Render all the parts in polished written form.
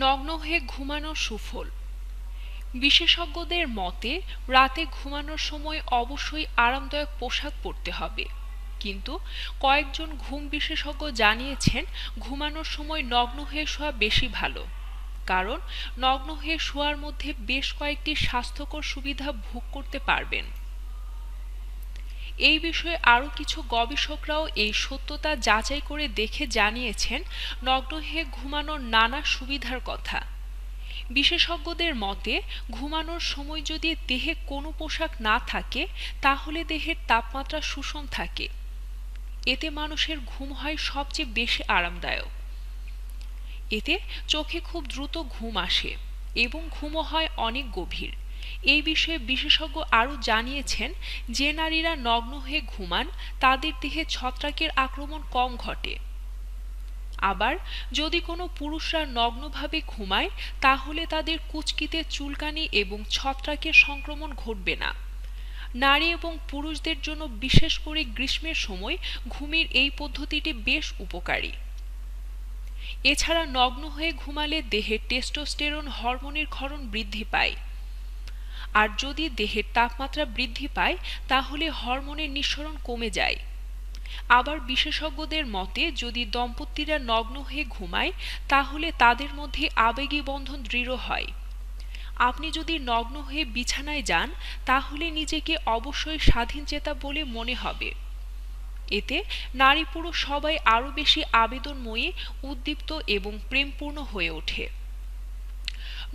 নগ্ন হয়ে ঘুমানোর সুফল। বিশেষজ্ঞদের মতে রাতে ঘুমানোর সময় অবশ্যই আরামদায়ক পোশাক পরতে হবে, কিন্তু কয়েকজন ঘুম বিশেষজ্ঞ জানিয়েছেন ঘুমানোর সময় নগ্ন হয়ে শোয়া বেশি ভালো, কারণ নগ্ন হয়ে শোয়ার মধ্যে বেশ কয়েকটি স্বাস্থ্যকর সুবিধা ভোগ করতে পারবেন। এই বিষয়ে আরও কিছু গবেষকরাও এই সত্যতা যাচাই করে দেখে জানিয়েছেন নগ্ন হয়ে ঘুমানোর নানা সুবিধার কথা। বিশেষজ্ঞদের মতে ঘুমানোর সময় যদি দেহে কোনো পোশাক না থাকে তাহলে দেহের তাপমাত্রা সুষম থাকে, এতে মানুষের ঘুম হয় সবচেয়ে বেশি আরামদায়ক। এতে চোখে খুব দ্রুত ঘুম আসে এবং ঘুমও হয় অনেক গভীর। এই বিষয়ে বিশেষজ্ঞ আরও জানিয়েছেন যে নারীরা নগ্ন হয়ে ঘুমান তাদের দেহে ছত্রাকের আক্রমণ কম ঘটে। আবার যদি কোনো পুরুষরা নগ্নভাবে ঘুমায় তাহলে তাদের কুঁচকিতে চুলকানি এবং ছত্রাকের সংক্রমণ ঘটবে না। নারী এবং পুরুষদের জন্য বিশেষ করে গ্রীষ্মের সময় ঘুমের এই পদ্ধতিটি বেশ উপকারী। এছাড়া নগ্ন হয়ে ঘুমালে দেহের টেস্টোস্টেরন হরমোনের ক্ষরণ বৃদ্ধি পায়, আর যদি দেহের তাপমাত্রা বৃদ্ধি পায় তাহলে হরমোনের নিঃসরণ কমে যায়। আবার বিশেষজ্ঞদের মতে যদি দম্পতিরা নগ্ন হয়ে ঘুমায় তাহলে তাদের মধ্যে আবেগী বন্ধন দৃঢ় হয়। আপনি যদি নগ্ন হয়ে বিছানায় যান তাহলে নিজেকে অবশ্যই স্বাধীনচেতা বলে মনে হবে। এতে নারী পুরুষ সবাই আরও বেশি আবেদনময়ী, উদ্দীপ্ত এবং প্রেমপূর্ণ হয়ে ওঠে।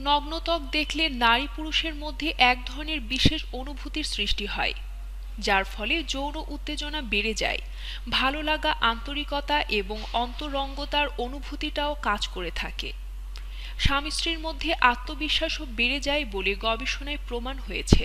নগ্ন ত্বক দেখলে নারী পুরুষের মধ্যে এক ধরনের বিশেষ অনুভূতির সৃষ্টি হয়, যার ফলে যৌন উত্তেজনা বেড়ে যায়, ভালো লাগা, আন্তরিকতা এবং অন্তরঙ্গতার অনুভূতিটাও কাজ করে থাকে। স্বামী স্ত্রীর মধ্যে আত্মবিশ্বাসও বেড়ে যায় বলে গবেষণায় প্রমাণ হয়েছে।